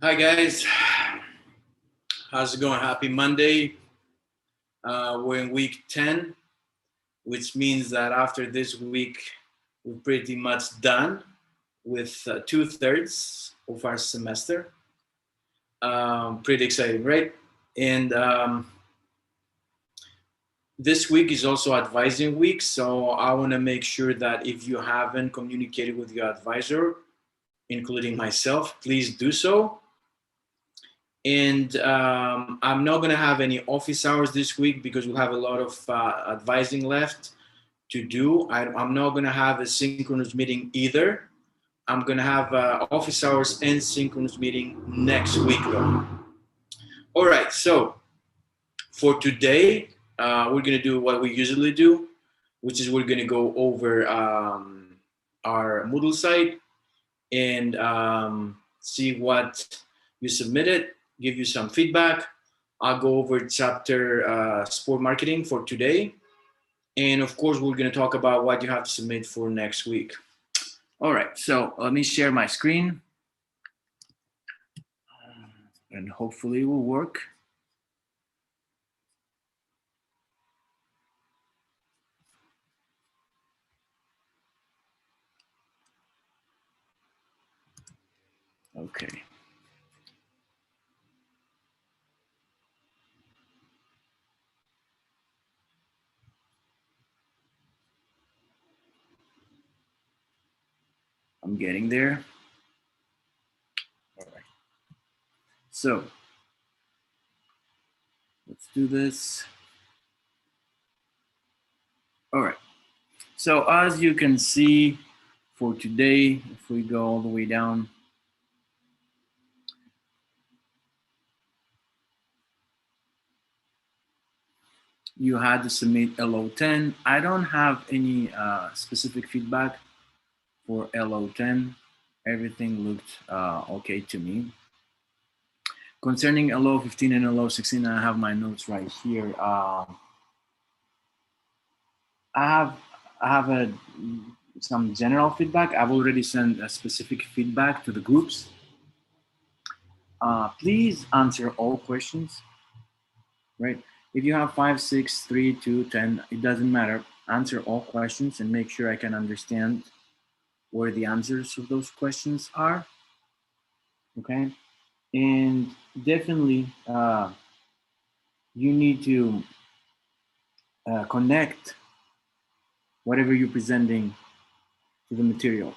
Hi guys, how's it going? Happy Monday. We're in week 10, which means that after this week, we're pretty much done with 2/3 of our semester. Pretty exciting, right? And this week is also advising week, so I want to make sure that if you haven't communicated with your advisor, including myself, please do so. And I'm not going to have any office hours this week because we'll have a lot of advising left to do. I'm not going to have a synchronous meeting either. I'm going to have office hours and synchronous meeting next week, though. All right, so for today, we're going to do what we usually do, which is we're going to go over our Moodle site and see what you submitted, give you some feedback. I'll go over chapter sport marketing for today. And of course, we're going to talk about what you have to submit for next week. All right, so let me share my screen. And hopefully it will work. Okay. I'm getting there. All right. So let's do this. All right. So as you can see for today, if we go all the way down, you had to submit LO10. I don't have any specific feedback for LO10. Everything looked okay to me. Concerning LO15 and LO16, I have my notes right here. I have some general feedback. I've already sent a specific feedback to the groups. Please answer all questions, right? If you have 5, 6, 3, 2, 10, it doesn't matter. Answer all questions and make sure I can understand where the answers of those questions are, okay? And definitely, you need to connect whatever you're presenting to the material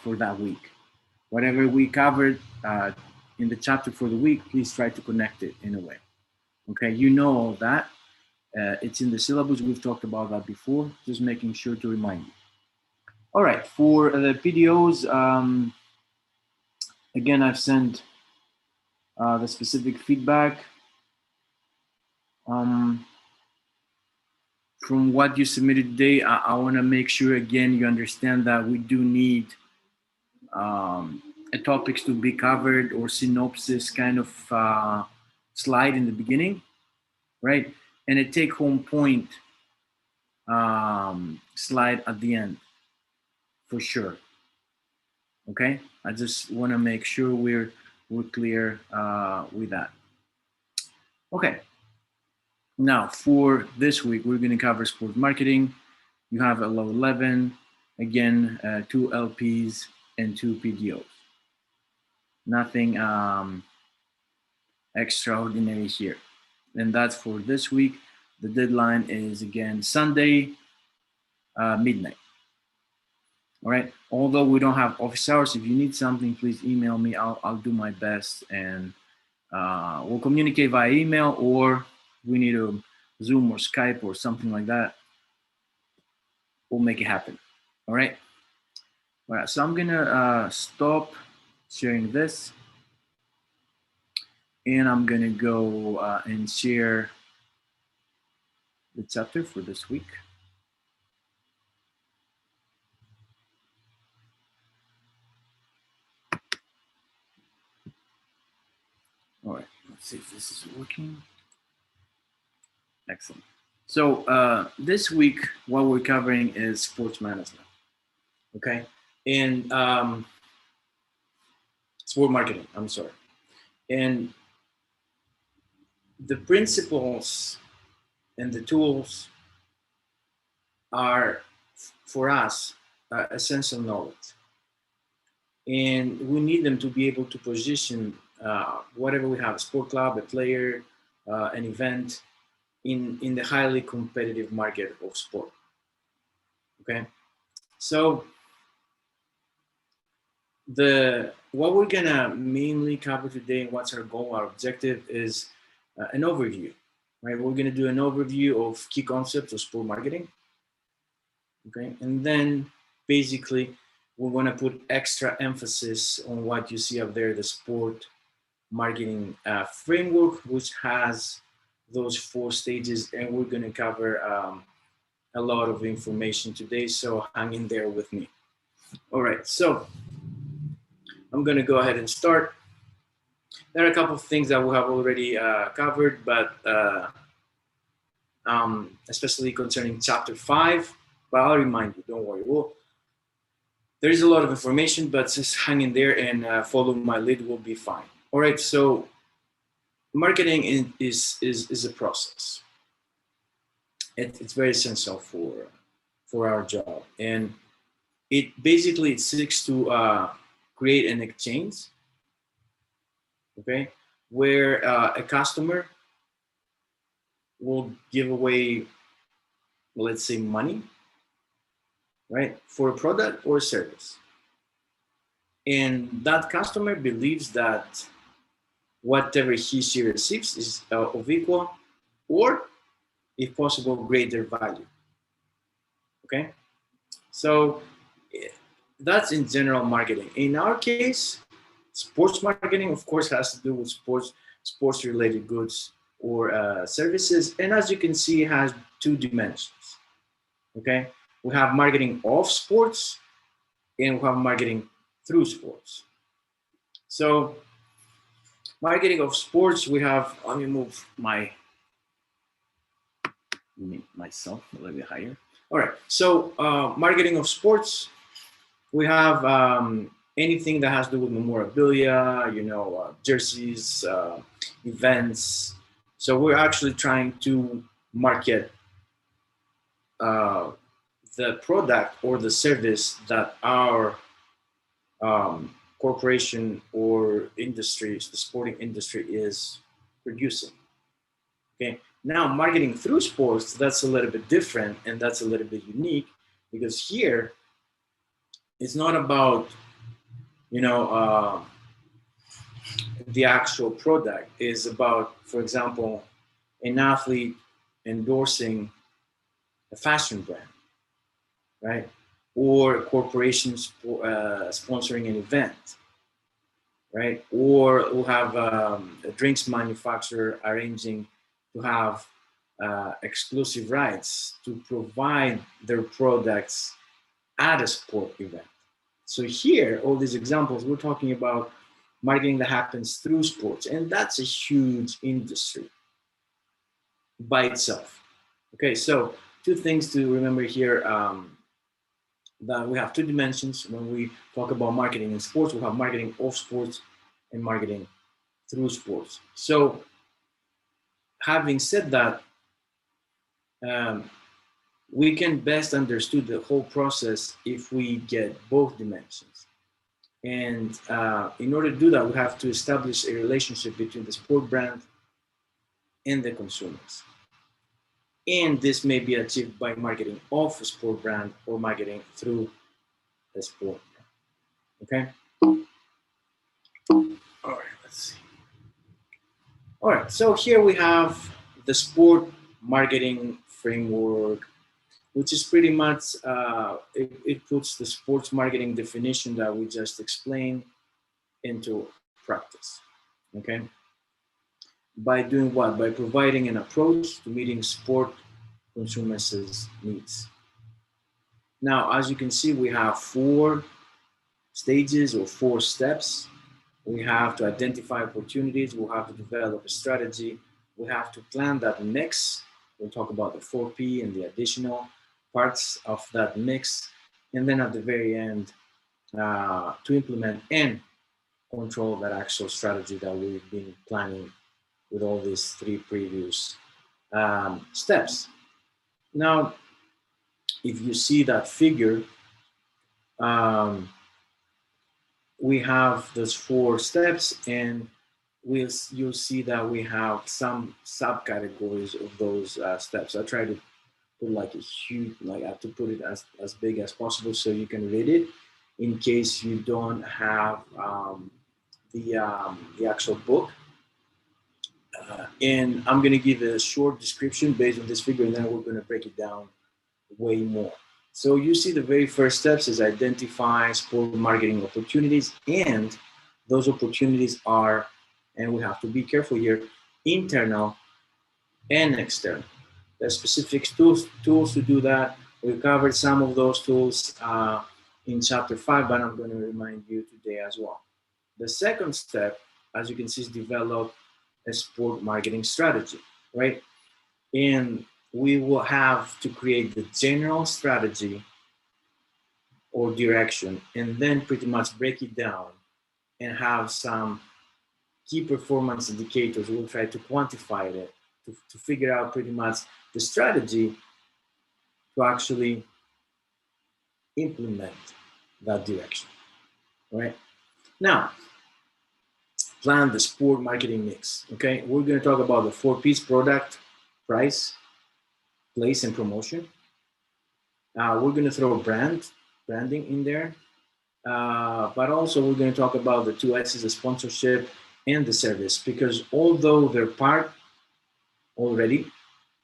for that week. Whatever we covered in the chapter for the week, please try to connect it in a way. Okay, you know all that. It's in the syllabus. We've talked about that before. Just making sure to remind you. All right, for the PDOs, again, I've sent the specific feedback. From what you submitted today, I want to make sure, again, you understand that we do need topics to be covered or synopsis kind of slide in the beginning, right? And a take-home point slide at the end, for sure. Okay, I just want to make sure we're clear with that. Okay. Now for this week, we're going to cover sports marketing. You have a low 11, again, 2 LPs and 2 PDOs. Nothing extraordinary here. And that's for this week. The deadline is again Sunday, midnight. All right. Although we don't have office hours, if you need something, please email me. I'll do my best, and we'll communicate via email, or we need a Zoom or Skype or something like that. We'll make it happen. All right. All right. So I'm gonna stop sharing this, and I'm gonna go and share the chapter for this week. All right, let's see if this is working. Excellent. So this week, what we're covering is sports management. Okay, and sport marketing, I'm sorry. And the principles and the tools are, for us, essential knowledge. And we need them to be able to position whatever we have, a sport club, a player, an event, in the highly competitive market of sport. Okay, so what we're gonna mainly cover today and what's our goal, our objective is an overview, right? We're gonna do an overview of key concepts of sport marketing, okay? And then basically we're gonna put extra emphasis on what you see up there, the sport marketing framework, which has those 4 stages, and we're gonna cover a lot of information today, so hang in there with me. All right, so I'm gonna go ahead and start. There are a couple of things that we have already covered, but especially concerning chapter 5, but I'll remind you, don't worry. There is a lot of information, but just hang in there and follow my lead, will be fine. All right, so marketing is a process. It's very essential for our job, and it basically seeks to create an exchange, okay, where a customer will give away, let's say, money, right, for a product or a service. And that customer believes that whatever she receives is of equal or, if possible, greater value. Okay? So that's in general marketing. In our case, sports marketing, of course, has to do with sports related goods or services. And as you can see, it has 2 dimensions. Okay? We have marketing of sports and we have marketing through sports. So marketing of sports, we have, let me move myself a little bit higher. All right, so marketing of sports, we have anything that has to do with memorabilia, jerseys, events. So we're actually trying to market the product or the service that our corporation or industry, the sporting industry, is producing. Okay. Now, marketing through sports, that's a little bit different and that's a little bit unique, because here it's not about the actual product. Is about, for example, an athlete endorsing a fashion brand, right? Or corporations sponsoring an event, right? Or we'll have a drinks manufacturer arranging to have exclusive rights to provide their products at a sport event. So here, all these examples, we're talking about marketing that happens through sports, and that's a huge industry by itself. Okay, so 2 things to remember here. That we have 2 dimensions when we talk about marketing in sports. We have marketing of sports and marketing through sports. So having said that, we can best understand the whole process if we get both dimensions. And in order to do that, we have to establish a relationship between the sport brand and the consumers. And this may be achieved by marketing of a sport brand or marketing through the sport brand. Okay? All right, let's see. All right, so here we have the sport marketing framework, which is pretty much, it puts the sports marketing definition that we just explained into practice, okay? By doing what? By providing an approach to meeting sport consumers' needs. Now, as you can see, we have 4 stages or 4 steps. We have to identify opportunities. We'll have to develop a strategy. We have to plan that mix. We'll talk about the 4P and the additional parts of that mix. And then at the very end, to implement and control that actual strategy that we've been planning with all these three previous steps. Now, if you see that figure, um, we have those 4 steps, and you'll see that we have some subcategories of those steps. I try to put like a huge, like I have to put it as big as possible so you can read it in case you don't have the actual book. And I'm going to give a short description based on this figure, and then we're going to break it down way more. So you see the very first steps is identify sport marketing opportunities, and those opportunities are, and we have to be careful here, internal and external. There's specific tools to do that. We covered some of those tools in chapter 5, but I'm going to remind you today as well. The second step, as you can see, is develop a sport marketing strategy, right? And we will have to create the general strategy or direction, and then pretty much break it down and have some key performance indicators. We'll try to quantify it to figure out pretty much the strategy to actually implement that direction, right? Now, plan the sport marketing mix, okay? We're gonna talk about the 4 P's: product, price, place, and promotion. We're gonna throw branding in there, but also we're gonna talk about the 2 S's, the sponsorship and the service, because although they're part already,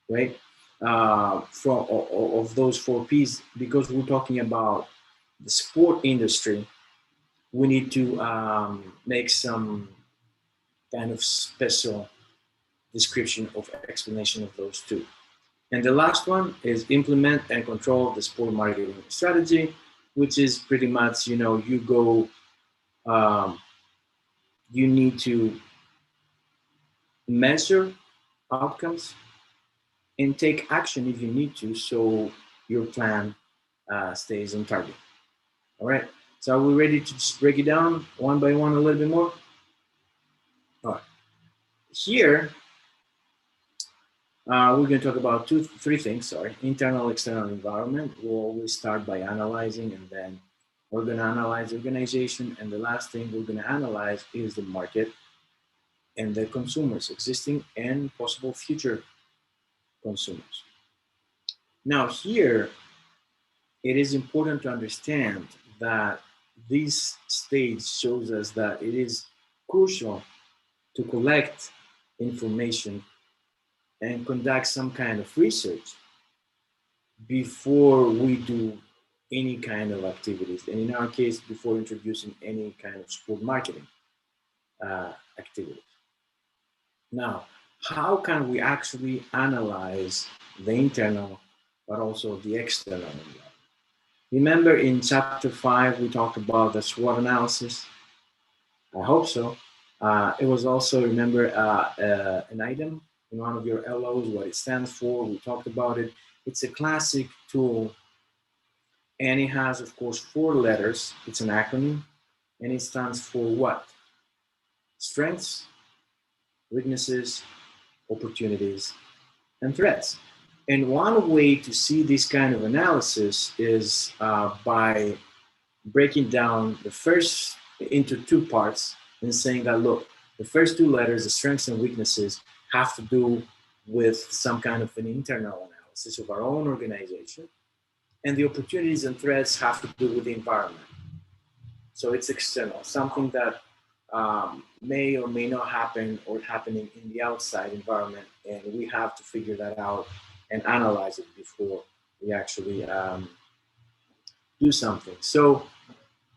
right, of those 4 P's, because we're talking about the sport industry, we need to make some kind of special description of explanation of those 2. And the last one is implement and control the sport marketing strategy, which is pretty much, you go, you need to measure outcomes and take action if you need to, so your plan stays on target. All right. So are we ready to just break it down one by one a little bit more? All right. Here, we're going to talk about 3 things. Sorry, internal, external environment. We'll always start by analyzing, and then we're going to analyze organization. And the last thing we're going to analyze is the market and the consumers, existing and possible future consumers. Now here, it is important to understand that this stage shows us that it is crucial to collect information and conduct some kind of research before we do any kind of activities. And in our case, before introducing any kind of sport marketing activities. Now, how can we actually analyze the internal, but also the external environment? Remember in chapter 5, we talked about the SWOT analysis. I hope so. It was also, remember, an item in one of your LOs, what it stands for. We talked about it. It's a classic tool, and it has, of course, 4 letters. It's an acronym, and it stands for what? Strengths, weaknesses, opportunities, and threats. And one way to see this kind of analysis is by breaking down the first into 2 parts and saying that, look, the first 2 letters, the strengths and weaknesses, have to do with some kind of an internal analysis of our own organization. And the opportunities and threats have to do with the environment. So it's external, something that may or may not happen or happening in the outside environment. And we have to figure that out and analyze it before we actually do something. So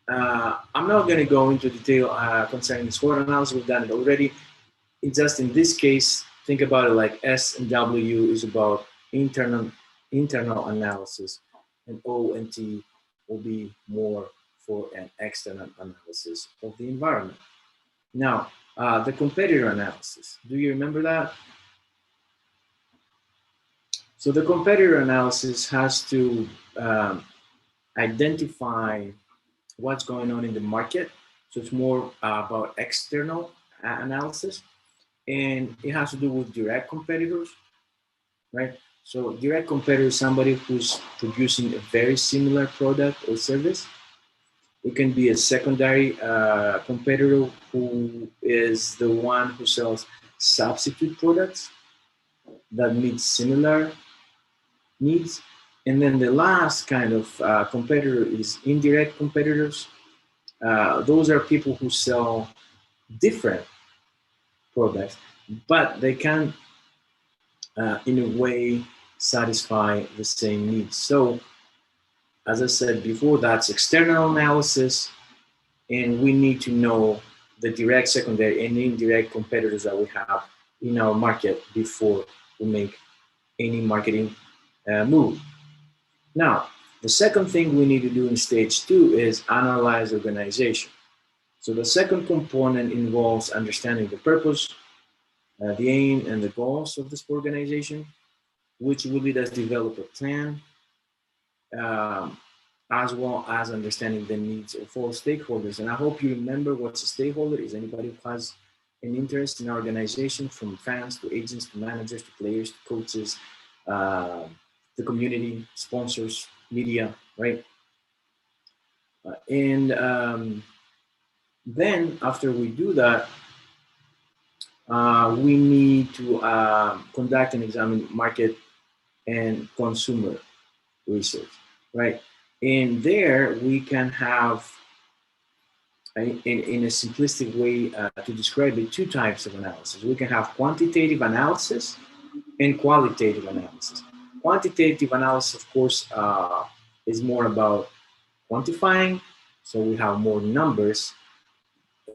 I'm not going to go into detail concerning the SWOT analysis. We've done it already. It's just in this case, think about it like S and W is about internal analysis, and O and T will be more for an external analysis of the environment. Now, the competitor analysis. Do you remember that? So the competitor analysis has to identify what's going on in the market So it's more about external analysis, and it has to do with direct competitors, right? So direct competitor is somebody who's producing a very similar product or service. It can be a secondary competitor who is the one who sells substitute products that meet similar needs. And then the last kind of competitor is indirect competitors. Those are people who sell different products, but they can, in a way, satisfy the same needs. So, as I said before, that's external analysis, and we need to know the direct, secondary, and indirect competitors that we have in our market before we make any marketing move. Now, the second thing we need to do in stage 2 is analyze organization. So the second component involves understanding the purpose, the aim, and the goals of this organization, which will lead us develop a plan, um, as well as understanding the needs of all stakeholders. And I hope you remember what's a stakeholder is anybody who has an interest in our organization, from fans to agents to managers to players to coaches, uh, the community, sponsors, media, right? And then after we do that, we need to conduct and examine market and consumer research, right? And there we can have, in a simplistic way to describe it, two types of analysis. We can have quantitative analysis and qualitative analysis. Quantitative analysis, of course, is more about quantifying, so we have more numbers,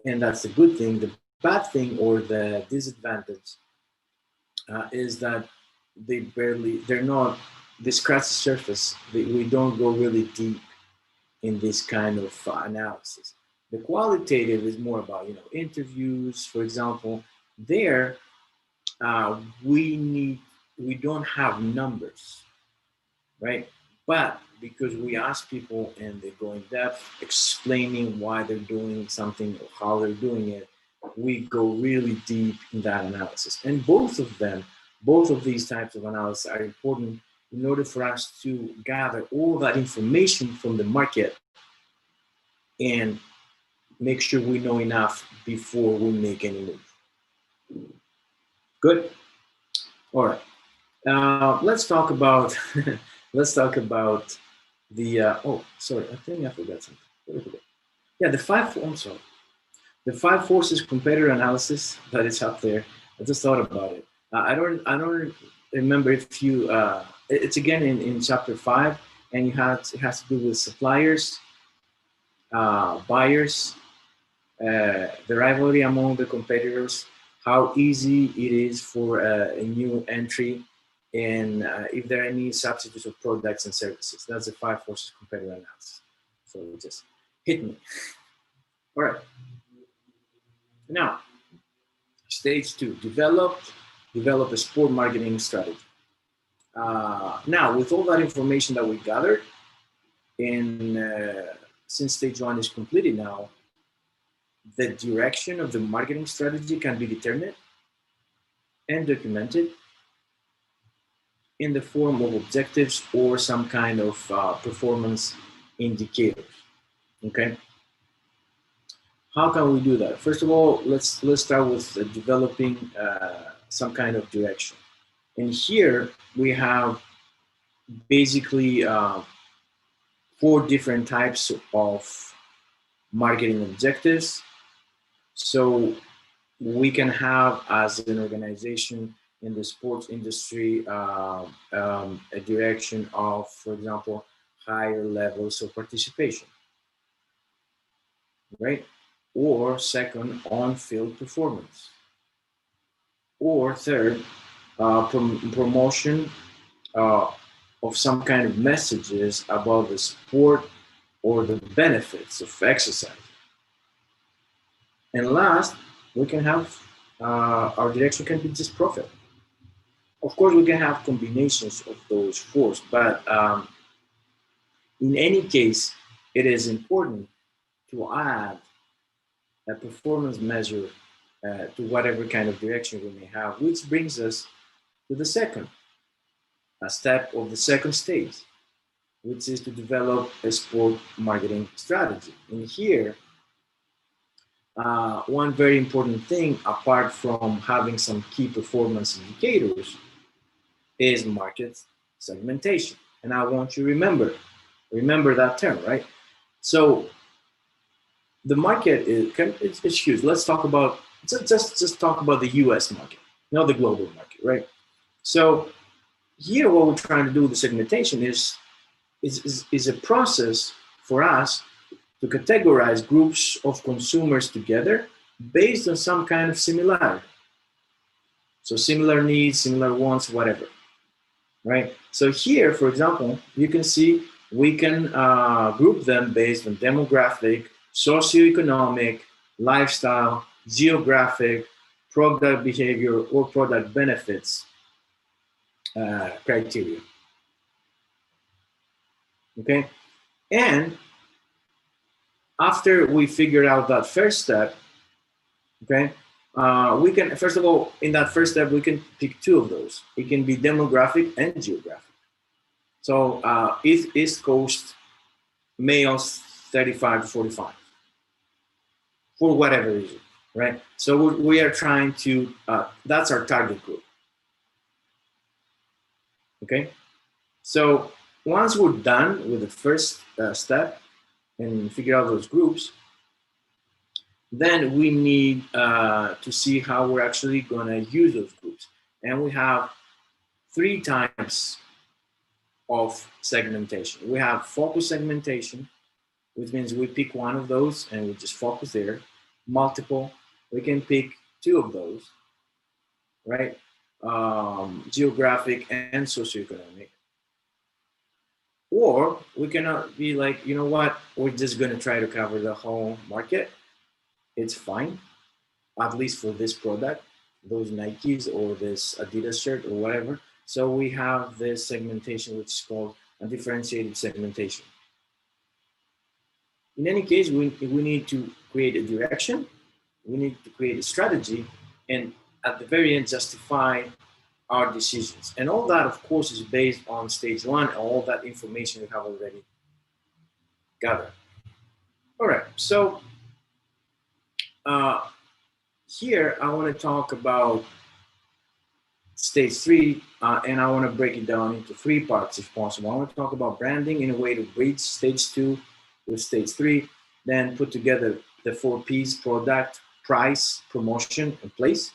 and that's a good thing. The bad thing or the disadvantage is that they're not, they scratch the surface. We don't go really deep in this kind of analysis. The qualitative is more about, interviews, for example. There, we don't have numbers, right? But because we ask people and they go in depth explaining why they're doing something or how they're doing it, we go really deep in that analysis. And both of these types of analysis are important in order for us to gather all that information from the market and make sure we know enough before we make any move. Good. All right. Let's talk about let's talk about the. Oh, sorry. I think I forgot something. What did I forget? Yeah, the five. I'm sorry. The five forces competitor analysis that is up there. I just thought about it. I don't remember if you. It's again in chapter 5, and it has to do with suppliers, buyers, the rivalry among the competitors, how easy it is for a new entry, and if there are any substitutes of products and services. That's the five forces competitor analysis. So it just hit me. All right. Now, stage 2, develop a sport marketing strategy. Now, with all that information that we gathered, and since stage 1 is completed now, the direction of the marketing strategy can be determined and documented in the form of objectives or some kind of performance indicators. Okay. How can we do that? First of all, let's start with developing some kind of direction. And here we have basically 4 different types of marketing objectives. So we can have, as an organization in the sports industry, a direction of, for example, higher levels of participation, right? Or second, on-field performance. Or third, promotion of some kind of messages about the sport or the benefits of exercise. And last, we can have our direction can be just profit. Of course, we can have combinations of those 4, but in any case, it is important to add a performance measure to whatever kind of direction we may have, which brings us to the second step of the second stage, which is to develop a sport marketing strategy. And here, one very important thing, apart from having some key performance indicators, is market segmentation. And I want you to remember that term, right? So the market it's huge. Let's talk about just talk about the U.S. market, not the global market, right? So here, what we're trying to do with the segmentation is a process for us to categorize groups of consumers together based on some kind of similarity. So similar needs, similar wants, whatever, right? So here, for example, you can see we can group them based on demographic, socioeconomic, lifestyle, geographic, product behavior, or product benefits criteria. Okay, and after we figure out that first step, okay, we can, first of all, in that first step, we can pick two of those. It can be demographic and geographic. So East Coast males 35 to 45, for whatever reason, right? So we are trying to, that's our target group, okay? So once we're done with the first step and figure out those groups, then we need to see how we're actually going to use those groups. And we have three types of segmentation. We have focus segmentation, which means we pick one of those and we just focus there. Multiple, we can pick two of those, right? Geographic and socioeconomic. Or we cannot be like, you know what, we're just going to try to cover the whole market. It's fine, at least for this product, those Nikes or this Adidas shirt or whatever. So we have this segmentation, which is called a differentiated segmentation. In any case, we need to create a direction, we need to create a strategy, and at the very end, justify our decisions. And all that, of course, is based on stage one and all that information we have already gathered. All right, so here I want to talk about stage three, and I want to break it down into three parts if possible. I want to talk about branding in a way to bridge stage two with stage three, then put together the 4 P's: product, price, promotion, and place.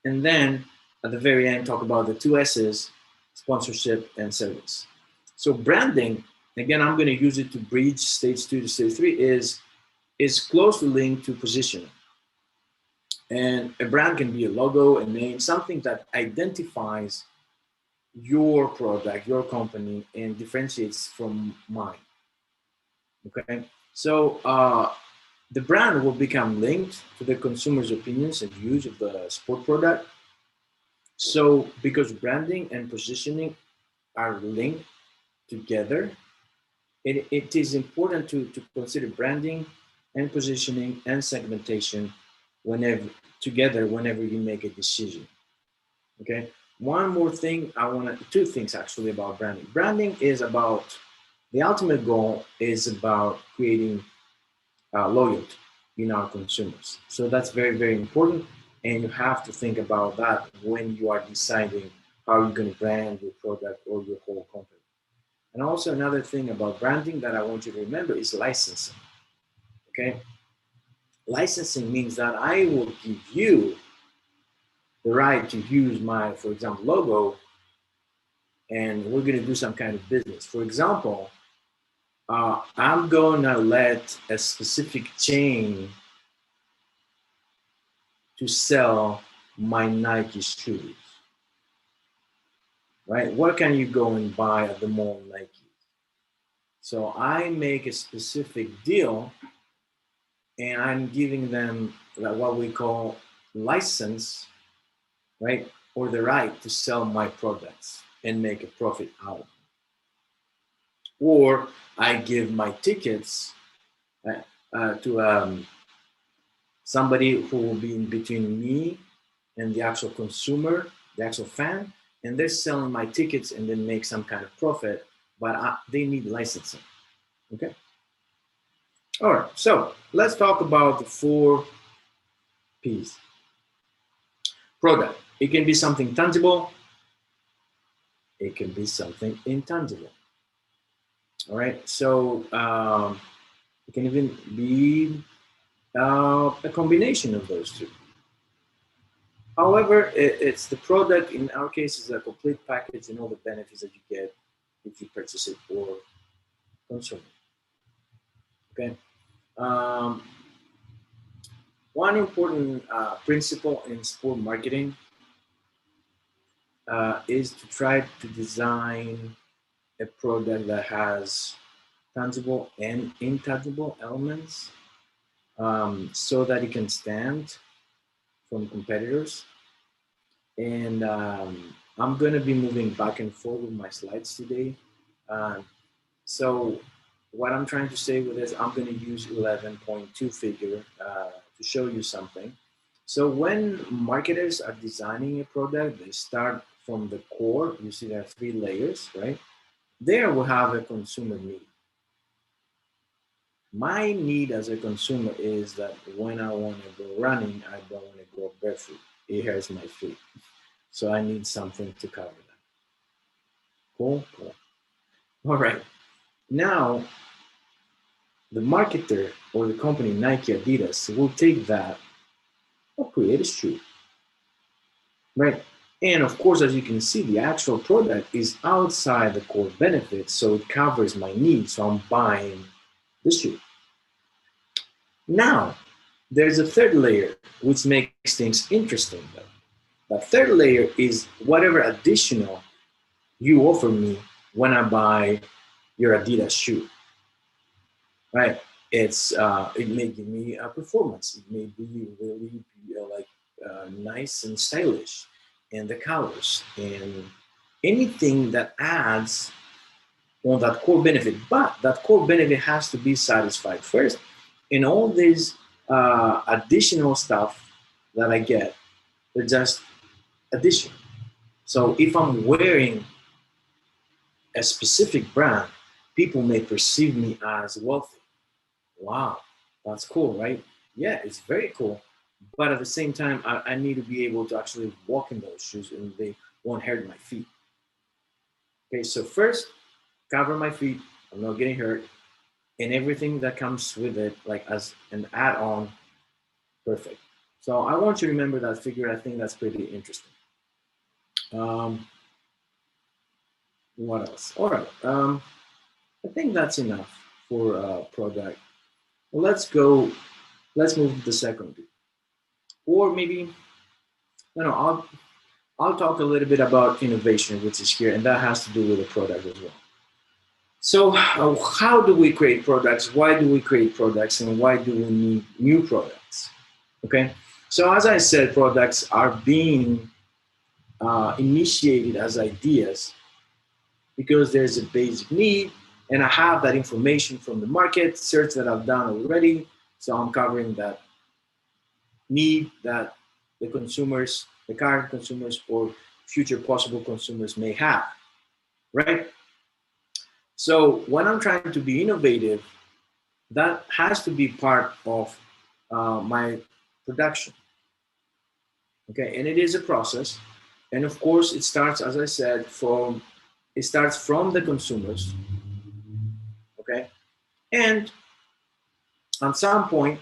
And then at the very end, talk about the 2 S's: sponsorship and service. So branding, again, I'm going to use it to bridge stage 2 to stage 3, is closely linked to positioning. And a brand can be a logo, a name, something that identifies your product, your company, and differentiates from mine. Okay, so the brand will become linked to the consumer's opinions and views of the sport product. So because branding and positioning are linked together, it is important to consider branding and positioning and segmentation whenever you make a decision. Okay, one more thing two things actually about branding. Branding is about, the ultimate goal is about creating loyalty in our consumers. So that's very, very important. And you have to think about that when you are deciding how you're going to brand your product or your whole company. And also another thing about branding that I want you to remember is licensing. Okay? Licensing means that I will give you the right to use my, for example, logo, and we're going to do some kind of business. For example, I'm going to let a specific chain to sell my Nike shoes, right? Where can you go and buy at the mall Nike? So I make a specific deal, and I'm giving them what we call license, right? Or the right to sell my products and make a profit out of it. Or I give my tickets to somebody who will be in between me and the actual consumer, the actual fan, and they're selling my tickets and then make some kind of profit, but they need licensing. Okay. All right. So let's talk about the 4 P's. Product. It can be something tangible. It can be something intangible. All right. So it can even be a combination of those two. However, it's the product, in our case, is a complete package and all the benefits that you get if you purchase it or consume it. Okay. Um, One important principle in sport marketing is to try to design a product that has tangible and intangible elements so that it can stand from competitors. And I'm going to be moving back and forth with my slides today. So what I'm trying to say with this, I'm going to use 11.2 figure to show you something. So when marketers are designing a product, they start from the core. You see there are 3 layers, right? There we have a consumer need. My need as a consumer is that when I want to go running, I don't want to go barefoot. It hurts my feet. So I need something to cover that. Cool? Cool. All right. Now, the marketer or the company, Nike, Adidas, will take that or create a shoe, right? And of course, as you can see, the actual product is outside the core benefit, so it covers my needs, so I'm buying the shoe. Now, there's a third layer, which makes things interesting, though. That third layer is whatever additional you offer me when I buy your Adidas shoe, right? It may give me a performance. It may be really nice and stylish, and the colors and anything that adds on that core benefit. But that core benefit has to be satisfied first, and all these additional stuff that I get, they're just addition. So if I'm wearing a specific brand, people may perceive me as wealthy. Wow, that's cool, right? Yeah, it's very cool. But at the same time, I need to be able to actually walk in those shoes and they won't hurt my feet. Okay, so first, cover my feet. I'm not getting hurt. And everything that comes with it, like as an add on, perfect. So I want you to remember that figure. I think that's pretty interesting. Um, what else? All right. I think that's enough for product. Well, let's move to the second bit. Or maybe, no, no, I'll talk a little bit about innovation, which is here, and that has to do with the product as well. So, how do we create products? Why do we create products, and why do we need new products? Okay, so as I said, products are being initiated as ideas because there's a basic need, and I have that information from the market search that I've done already. So I'm covering that need that the consumers, the current consumers, or future possible consumers may have, right? So when I'm trying to be innovative, that has to be part of my production, okay? And it is a process, and of course, it starts, as I said, from the consumers, okay? And at some point,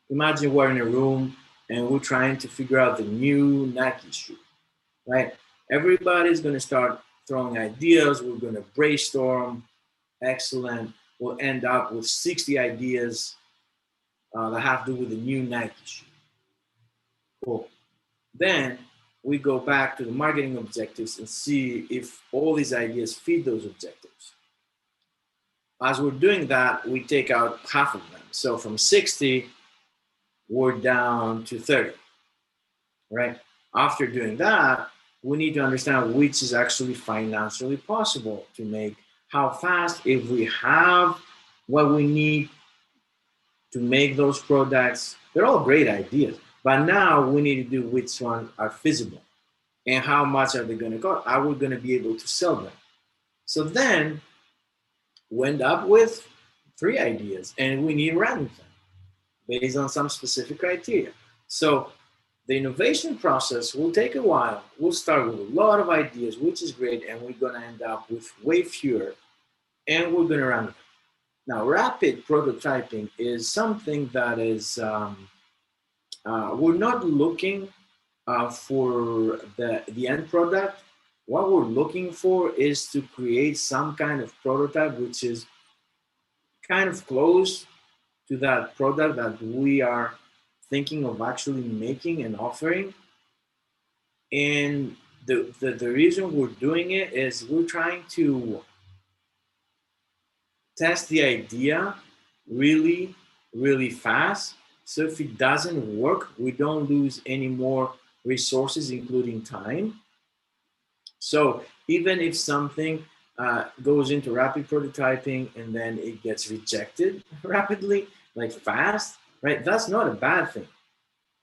imagine we're in a room and we're trying to figure out the new Nike shoe, right? Everybody's going to start throwing ideas. We're going to brainstorm. Excellent. We'll end up with 60 ideas that have to do with the new Nike shoe. Cool. Then we go back to the marketing objectives and see if all these ideas fit those objectives. As we're doing that, we take out half of them. So from 60, we're down to 30, right? After doing that, we need to understand which is actually financially possible to make, how fast, if we have what we need to make those products. They're all great ideas, but now we need to do which ones are feasible and how much are they going to cost. Are we going to be able to sell them? So then we end up with 3 ideas, and we need to rank them based on some specific criteria. So the innovation process will take a while. We'll start with a lot of ideas, which is great, and we're going to end up with way fewer, and we're going to rank them. Now, rapid prototyping is something that is, we're not looking for the end product. What we're looking for is to create some kind of prototype which is kind of close to that product that we are thinking of actually making and offering. And the reason we're doing it is we're trying to test the idea really, really fast. So if it doesn't work, we don't lose any more resources, including time. So even if something goes into rapid prototyping and then it gets rejected rapidly, like fast, right? That's not a bad thing.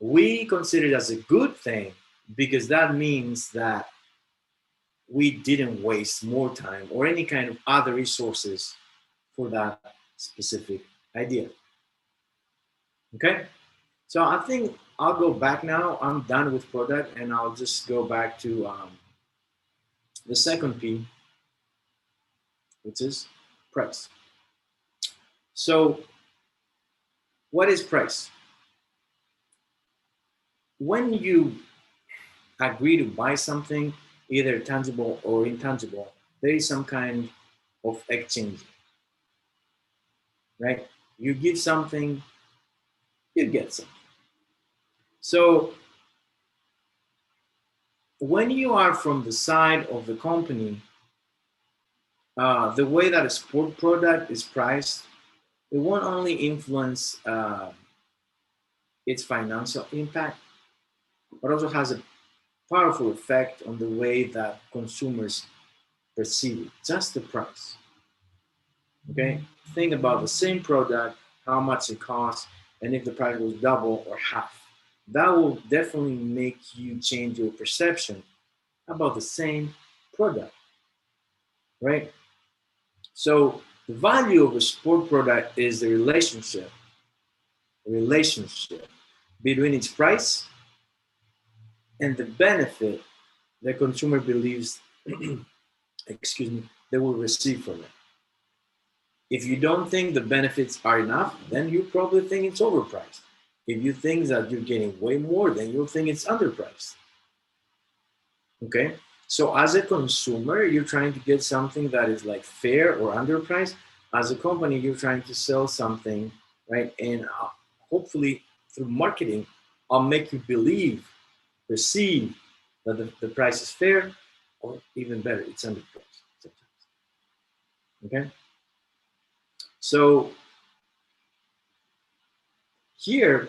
We consider it as a good thing because that means that we didn't waste more time or any kind of other resources for that specific idea. Okay, so I think I'll go back now. I'm done with product, and I'll just go back to the second P, which is price. So what is price? When you agree to buy something, either tangible or intangible, there is some kind of exchange, right? You give something, you get something. So when you are from the side of the company, the way that a sport product is priced, it won't only influence its financial impact, but also has a powerful effect on the way that consumers perceive it, just the price. Okay, think about the same product, how much it costs, and if the price was double or half. That will definitely make you change your perception about the same product, right? So the value of a sport product is the relationship between its price and the benefit the consumer believes, excuse me, they will receive from it. If you don't think the benefits are enough, then you probably think it's overpriced. If you think that you're getting way more, then you'll think it's underpriced. Okay? So as a consumer, you're trying to get something that is like fair or underpriced. As a company, you're trying to sell something, right? And hopefully through marketing, I'll make you believe, perceive that the price is fair, or even better, it's underpriced sometimes. Okay? So here,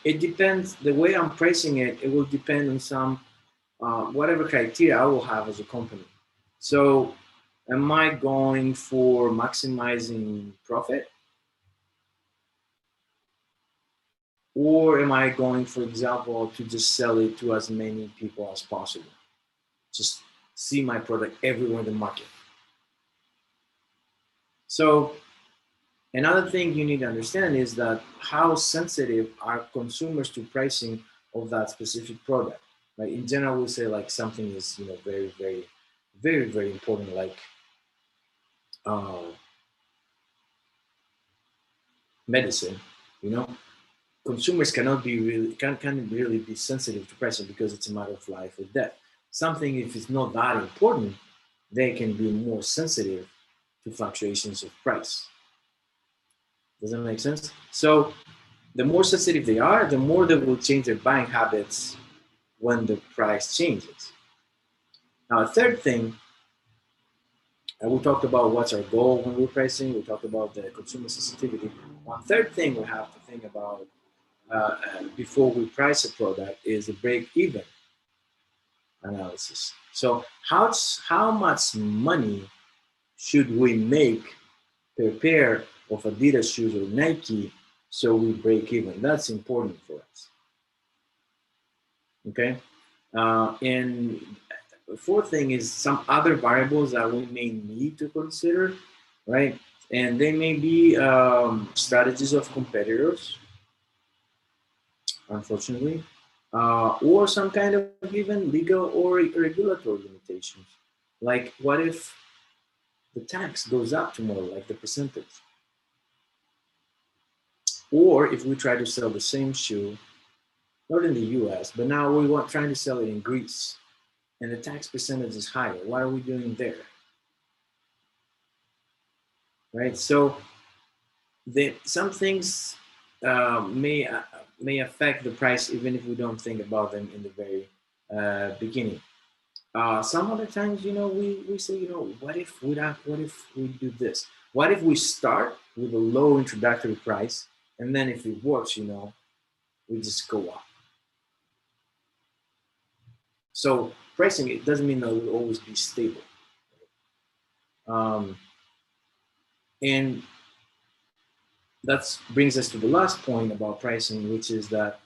it depends, the way I'm pricing it, it will depend on some, whatever criteria I will have as a company. So am I going for maximizing profit? Or am I going, for example, to just sell it to as many people as possible? Just see my product everywhere in the market. So another thing you need to understand is that how sensitive are consumers to pricing of that specific product, right? In general, we'll say like something is, very, very, very, very important, like medicine, consumers can't really be sensitive to pricing because it's a matter of life or death. Something, if it's not that important, they can be more sensitive to fluctuations of price. Does that make sense? So the more sensitive they are, the more they will change their buying habits when the price changes. Now, a third thing, and we talked about what's our goal when we're pricing, we talked about the consumer sensitivity. One third thing we have to think about before we price a product is the break-even analysis. So how much money should we make per pair of Adidas shoes or Nike, so we break even. That's important for us. Okay. And the fourth thing is some other variables that we may need to consider, right? And they may be strategies of competitors, unfortunately, or some kind of even legal or regulatory limitations. Like, what if the tax goes up tomorrow, like the percentage? Or if we try to sell the same shoe, not in the US, but now we want trying to sell it in Greece, and the tax percentage is higher. What are we doing there? Right? So some things may affect the price even if we don't think about them in the very beginning. Some other times, we say, what if we do this? What if we start with a low introductory price, and then if it works, we just go up. So pricing, it doesn't mean that it will always be stable. Um, and that brings us to the last point about pricing, which is that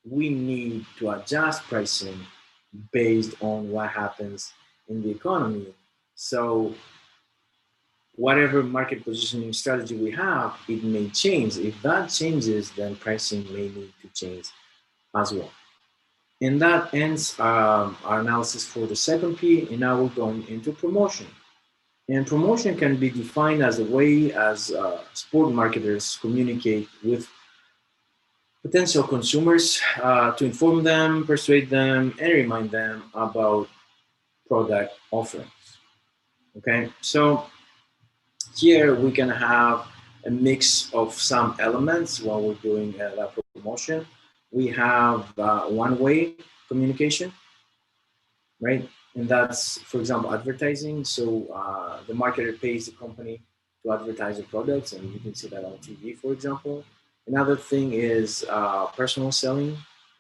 we need to adjust pricing based on what happens in the economy. So whatever market positioning strategy we have, it may change. If that changes, then pricing may need to change as well. And that ends our analysis for the second P, and now we're going into promotion. And promotion can be defined as a way as sport marketers communicate with potential consumers to inform them, persuade them, and remind them about product offerings. Okay, so here we can have a mix of some elements while we're doing that promotion. We have one-way communication, right? And that's, for example, advertising. So the marketer pays the company to advertise the products, and you can see that on TV, for example. Another thing is personal selling,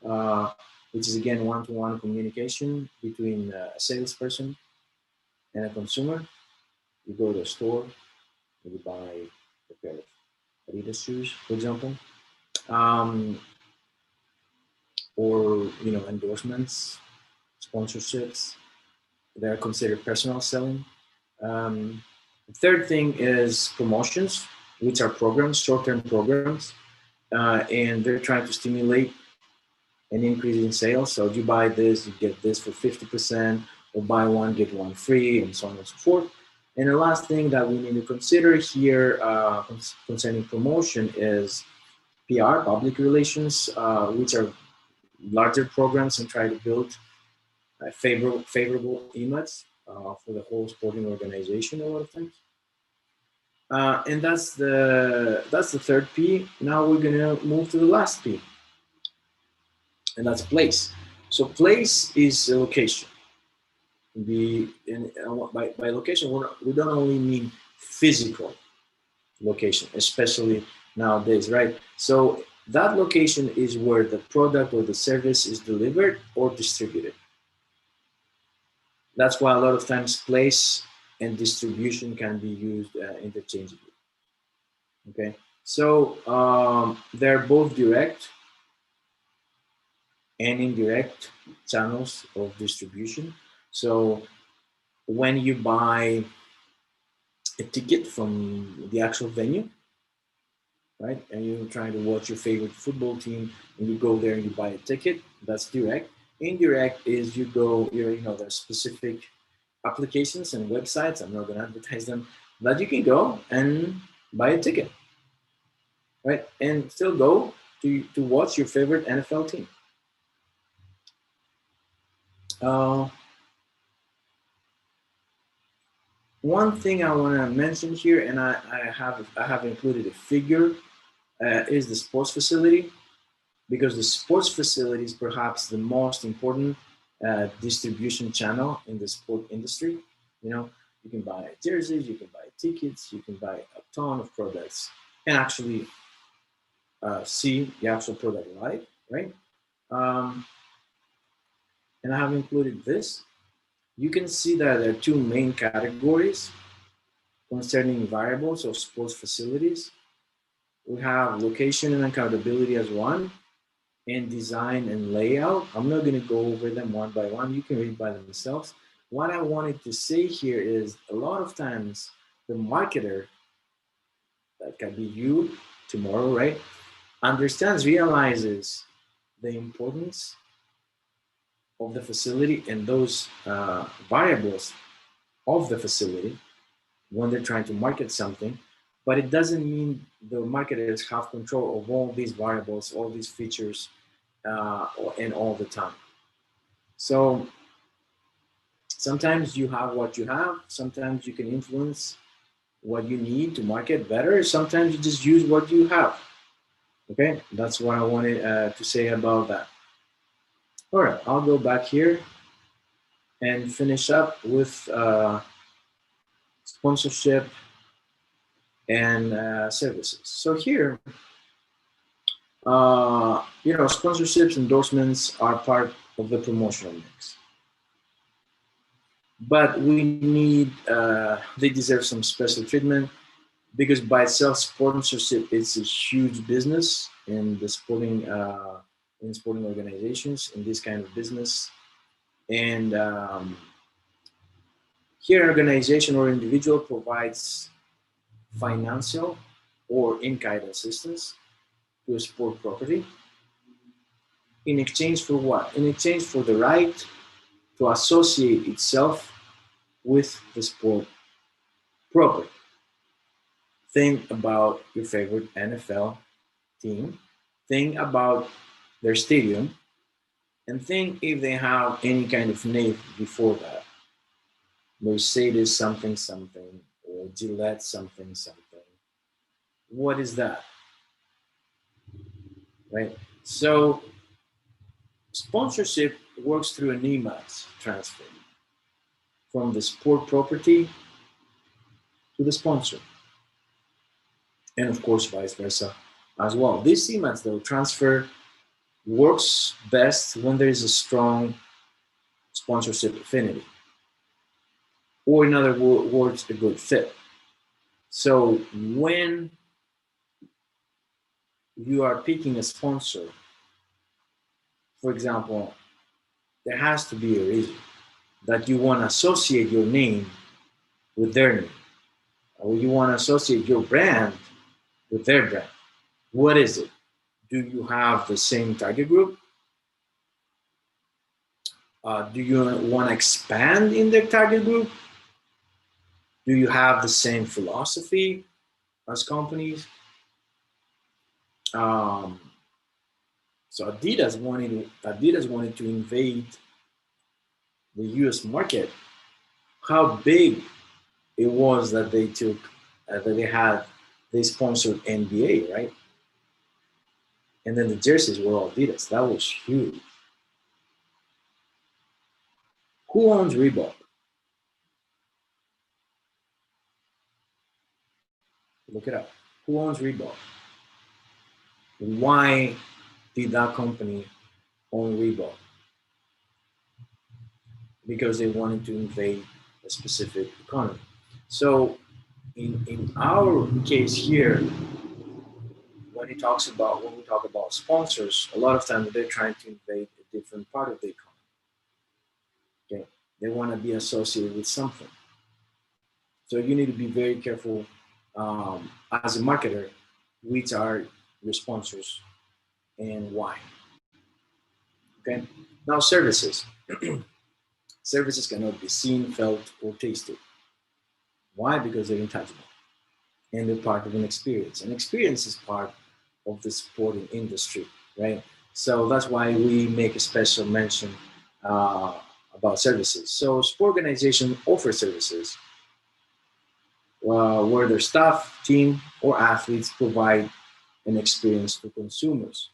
uh, which is again one-to-one communication between a salesperson and a consumer. You go to a store, you buy a pair of Adidas shoes, for example, um, or endorsements, sponsorships. They're considered personal selling. The third thing is promotions, which are programs, short-term programs, and they're trying to stimulate an increase in sales. So if you buy this, you get this for 50%, or buy one, get one free, and so on and so forth. And the last thing that we need to consider here concerning promotion is PR, public relations, which are larger programs and try to build a favorable image for the whole sporting organization a lot of times. And that's the third P. Now we're gonna move to the last P, and that's place. So place is a location. By location, we don't only mean physical location, especially nowadays, right? So that location is where the product or the service is delivered or distributed. That's why a lot of times place and distribution can be used interchangeably. Okay, so they're both direct and indirect channels of distribution. So when you buy a ticket from the actual venue, right, and you're trying to watch your favorite football team, and you go there and you buy a ticket, that's direct. Indirect is there's specific applications and websites, I'm not going to advertise them, that you can go and buy a ticket, right, and still go to watch your favorite NFL team. Uh, One thing I want to mention here, and I have included a figure, is the sports facility, because the sports facility is perhaps the most important distribution channel in the sport industry. You can buy jerseys, you can buy tickets, you can buy a ton of products, and actually see the actual product live, right? Um, and I have included this. You can see that there are two main categories concerning variables of sports facilities. We have location and accountability as one, and design and layout. I'm not going to go over them one by one. You can read by themselves. What I wanted to say here is a lot of times the marketer, that can be you tomorrow, right, understands, realizes the importance of the facility and those variables of the facility when they're trying to market something, but it doesn't mean the marketers have control of all these variables, all these features, and all the time. So sometimes you have what you have, sometimes you can influence what you need to market better, sometimes you just use what you have. Okay, that's what I wanted to say about that. All right, I'll go back here and finish up with sponsorship and services. So here, sponsorships, endorsements are part of the promotional mix. But we need, they deserve some special treatment because by itself, sponsorship is a huge business in sporting organizations, in this kind of business. And here, an organization or individual provides financial or in-kind assistance to a sport property in exchange for what? In exchange for the right to associate itself with the sport property. Think about your favorite NFL team, think about their stadium, and think if they have any kind of name before that. Mercedes something something or Gillette something something. What is that? Right? So sponsorship works through an EMAX transfer from the sport property to the sponsor. And of course, vice versa as well. This EMAX though transfer works best when there is a strong sponsorship affinity, or in other words, a good fit. So when you are picking a sponsor, for example, there has to be a reason that you want to associate your name with their name, or you want to associate your brand with their brand. What is it? Do you have the same target group? Do you want to expand in their target group? Do you have the same philosophy as companies? Um, so Adidas wanted to invade the U.S. market. How big it was that they took they sponsored NBA, right? And then the jerseys were all Adidas. That was huge. Who owns Reebok? Look it up. Who owns Reebok? Why did that company own Reebok? Because they wanted to invade a specific economy. So in our case here, when we talk about sponsors, a lot of times they're trying to invade a different part of the economy. Okay, they want to be associated with something. So you need to be very careful as a marketer, which are your sponsors and why. Okay, now services. Services cannot be seen, felt, or tasted. Why? Because they're intangible and they're part of an experience. And experience is part of the sporting industry, right? So that's why we make a special mention about services. So sport organizations offer services where their staff, team, or athletes provide an experience to consumers.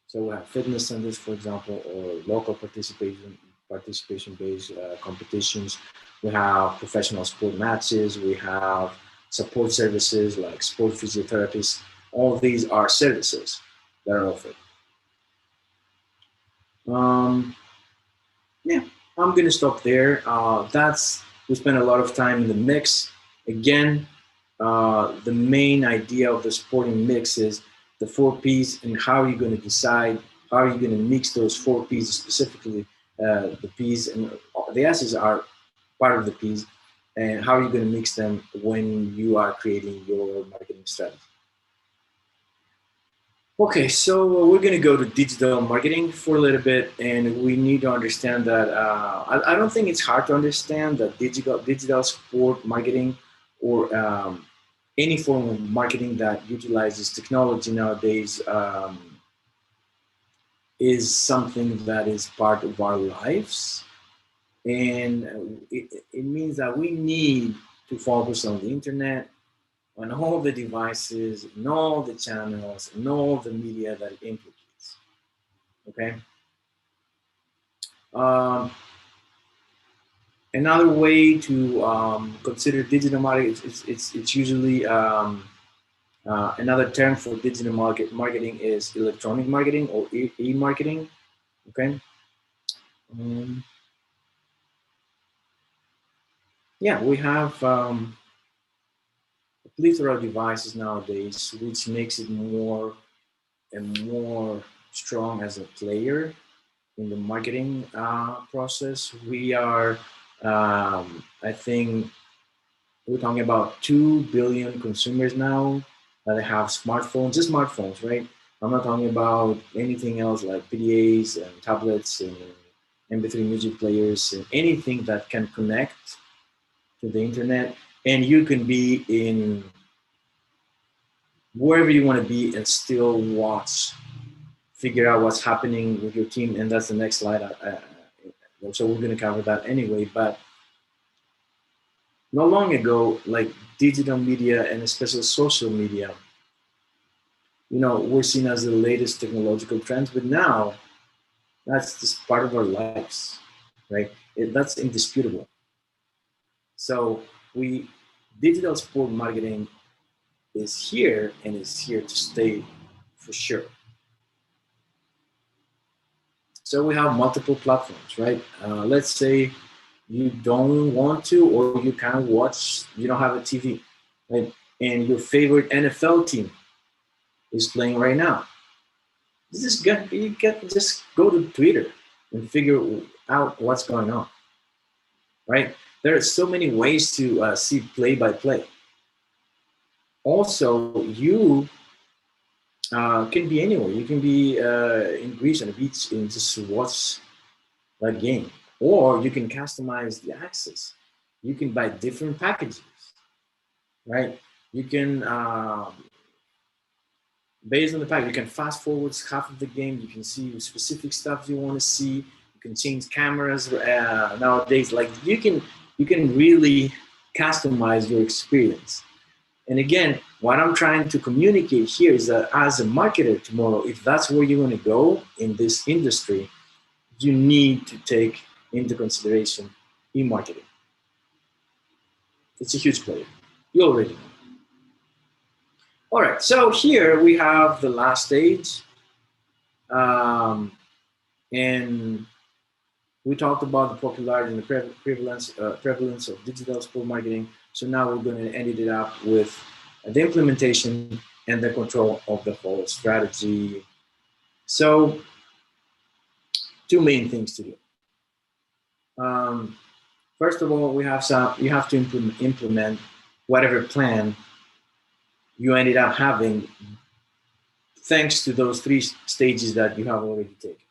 So we have fitness centers, for example, or local participation-based competitions. We have professional sport matches. We have support services like sport physiotherapists. All these are services that are offered. Yeah, I'm gonna stop there. We spent a lot of time in the mix. Again, the main idea of the sporting mix is the 4 Ps, and how are you going to decide, how are you going to mix those 4 Ps, specifically the Ps, and the S's are part of the Ps, and how are you going to mix them when you are creating your marketing strategy. Okay, so we're going to go to digital marketing for a little bit, and we need to understand that I don't think it's hard to understand that digital sport marketing, or any form of marketing that utilizes technology nowadays, is something that is part of our lives. And it means that we need to focus on the internet, on all the devices, and all the channels, and all the media that it implicates. Okay. Um, Another way to consider digital marketing, it's usually another term for digital marketing is electronic marketing, or e-marketing. Okay. Um, yeah, we have a plethora of devices nowadays, which makes it more and more strong as a player in the marketing process. We are, I think, we're talking about 2 billion consumers now that have smartphones, just smartphones, right? I'm not talking about anything else like PDAs and tablets and MP3 music players and anything that can connect to the internet. And you can be in wherever you want to be and still figure out what's happening with your team. And that's the next slide. So we're going to cover that anyway. But not long ago, like digital media and especially social media, we're seen as the latest technological trends, but now that's just part of our lives, right? That's indisputable. So digital sport marketing is here, and is here to stay for sure. So we have multiple platforms, right? Let's say you don't want to, or you can't watch, you don't have a TV, right? And your favorite NFL team is playing right now. Just go to Twitter and figure out what's going on, right? There are so many ways to see play-by-play. Also, you can be anywhere. You can be in Greece on a beach and just watch that game, or you can customize the access. You can buy different packages, right? You can based on the pack, you can fast forward half of the game. You can see specific stuff you want to see. You can change cameras nowadays. Like you can really customize your experience. And again, what I'm trying to communicate here is that as a marketer tomorrow, if that's where you want to go in this industry, you need to take into consideration e-marketing. It's a huge player. You already know. All right, so here we have the last stage. And we talked about the popularity and the prevalence of digital sport marketing. So now we're going to end it up with the implementation and the control of the whole strategy. So, two main things to do. First of all, you have to implement whatever plan you ended up having, thanks to those 3 stages that you have already taken,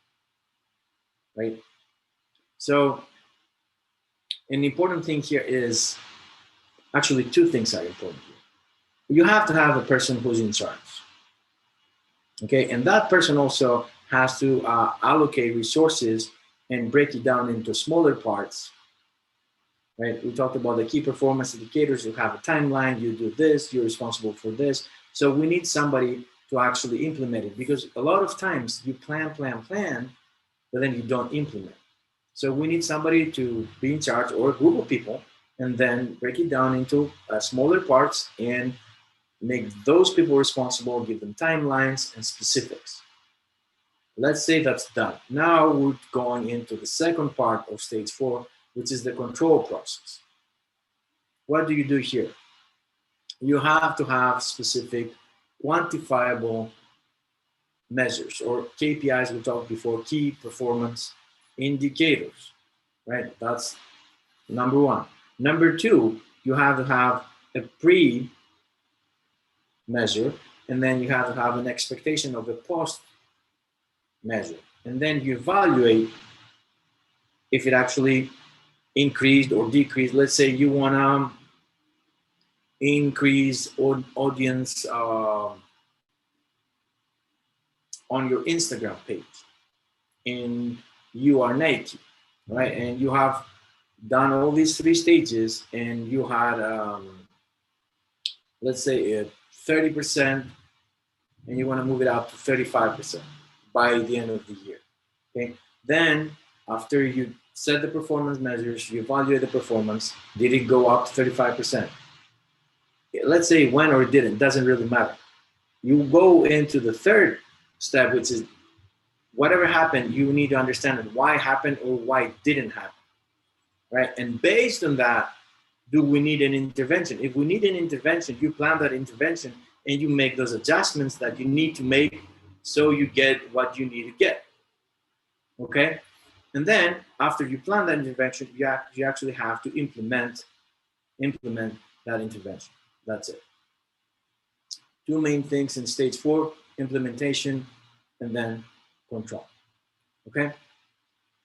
right? So an important thing here is, actually 2 things are important here. You have to have a person who's in charge, okay? And that person also has to allocate resources and break it down into smaller parts, right? We talked about the key performance indicators. You have a timeline, you do this, you're responsible for this. So we need somebody to actually implement it, because a lot of times you plan, but then you don't implement. So we need somebody to be in charge, or a group of people, and then break it down into smaller parts and make those people responsible, give them timelines and specifics. Let's say that's done. Now we're going into the second part of stage 4, which is the control process. What do you do here? you have to have specific quantifiable measures, or KPIs we talked before, key performance indicators, right? That's number one. Number two, you have to have a pre measure, and then you have to have an expectation of a post measure. And then you evaluate if it actually increased or decreased. Let's say you want to increase audience on your Instagram page, and you are Nike, right? And you have done all these three stages, and you had, let's say, 30%, and you want to move it up to 35% by the end of the year. Okay. Then after you set the performance measures, you evaluate the performance. Did it go up to 35%? Let's say when or it didn't, doesn't really matter. You go into the third step, which is whatever happened, you need to understand why it happened or why it didn't happen, right? And based on that, do we need an intervention? If we need an intervention, you plan that intervention and you make those adjustments that you need to make so you get what you need to get, okay? And then after you plan that intervention, you actually have to implement that intervention. That's it. Two main things in stage 4, implementation and then control, okay?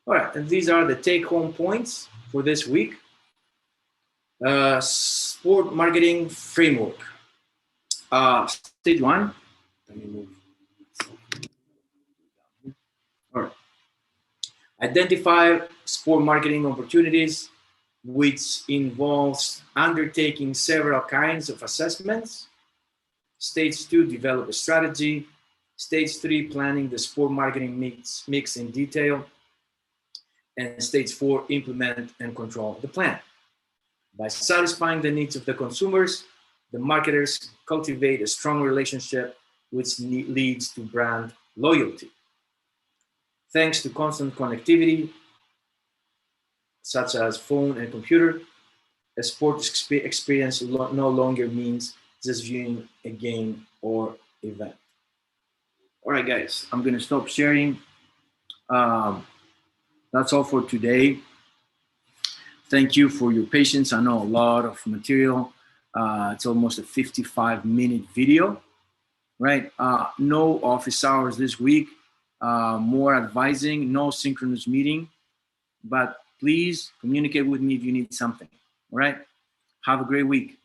All right, and these are the take-home points for this week. Sport marketing framework. Stage 1, let me move. All right. Identify sport marketing opportunities, which involves undertaking several kinds of assessments. Stage 2, develop a strategy. Stage 3, planning the sport marketing mix in detail. And stage 4, implement and control the plan. By satisfying the needs of the consumers, the marketers cultivate a strong relationship, which leads to brand loyalty. Thanks to constant connectivity, such as phone and computer, a sport experience no longer means just viewing a game or event. All right, guys, I'm going to stop sharing. That's all for today. Thank you for your patience. I know a lot of material. It's almost a 55-minute video, right? No office hours this week. More advising, no synchronous meeting. But please communicate with me if you need something. All right? Have a great week.